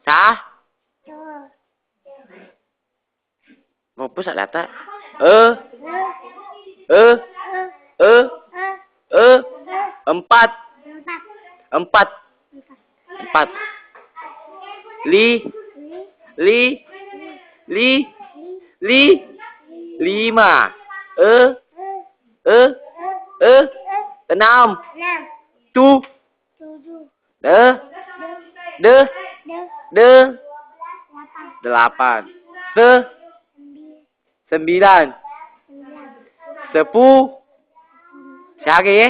Sa? Apa sa data? Empat. Empat. Empat. Lima. Enam. Delapan. Sembilan. Sepuluh. Siapa ya?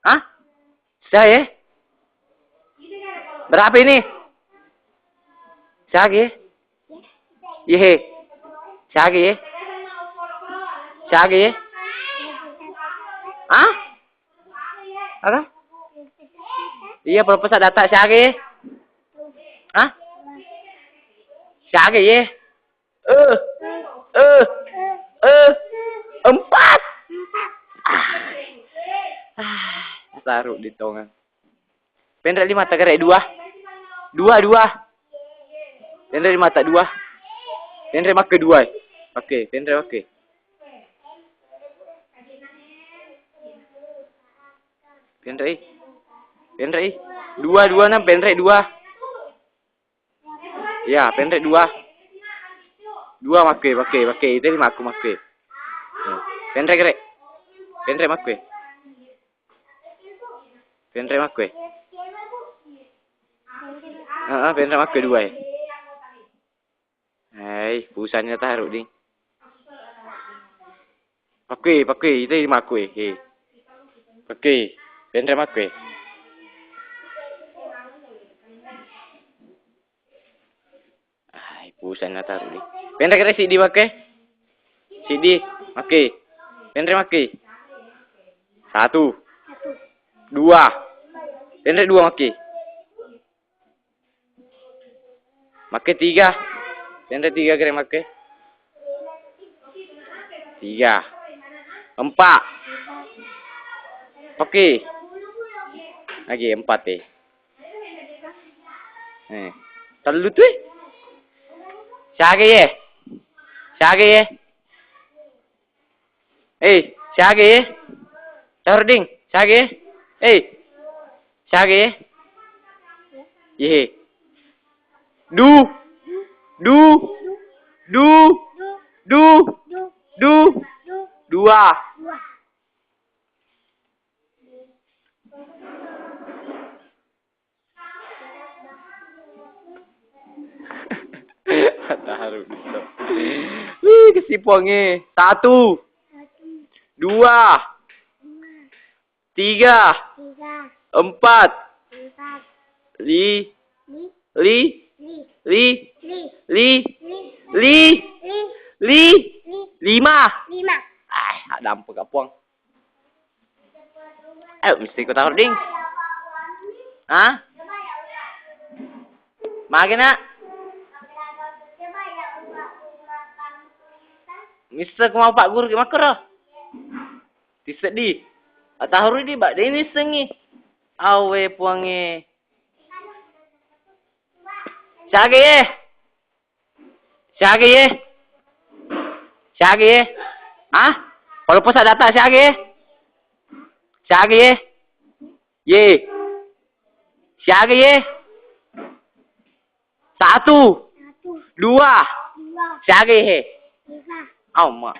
Hah? Siapa ya? Berapa ini? Siapa ya? Ye. Siapa ya? Siapa ya? Hah? Apa? Iya, proposal data siapa ya? Hah? Siapa ya? Empat. Taruh di tongan. Pendek di mata kerek dua. Dua. Pendek di mata dua. Pendek mak kedua. Oke, pendek oke. Pendek. Dua nam pendek dua. Ya, pendek dua. Dua make. Itu lima aku make. Pendek kerek. Pendek make. Pendek make. Pendek make dua ya. Hai, pusatnya taruh ding. Pakai, itu lima aku. Pakai, pendek make. Hai, pusatnya taruh ding. Pendek kerek CD pakai. CD, pakai. Pendek pakai. Satu. Dua. Pendek dua pakai. Pakai tiga. Pendek tiga kira pakai. Tiga. Empat. Pakai. Lagi empat deh. Terlalu tuh. Siapa ya? Siapa ya? Tarding. Siapa ya? Siapa ya? Ye. Dua. Taruh di stop. Wih, kesipuangnya. Satu. Dua. Tiga. Empat. Lima. Ada apa kak puang? Mesti kau taruh ding. Hah? Makin nak? Mister kau mau pak guru ke makro? Disedih. Taruh di bak dia ni sengi. Awe puangnya. Siapa ye? Hah? Kalau pusat data siapa ye? Ye. Siapa ye? Satu. Dua. Siapa ye? Oh mak.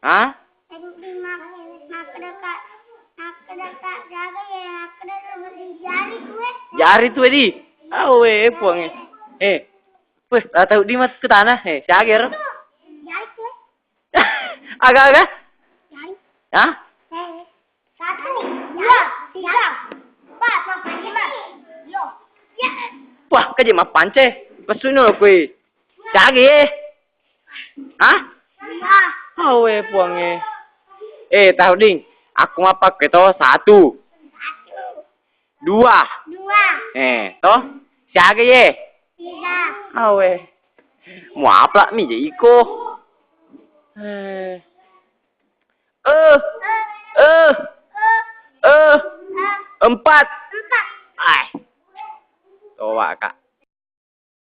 Hah? Jari tu di. Awe puangnya. Weh, tahu di mas ke tanah. Siager. Agak. Hah? 1, 2, 3, 4, 5, 6. Wah, kerja mah pance. Pesuno kui. Siager. Hah? Awe puangnya. Tahu ding. Aku mah pakai to 1. 2. Toh? Siapa ye? 3. Awe. Mau apa mi je iko? Eh. Eh. Eh. Eh. Empat. Empat. Ai. Coba kak.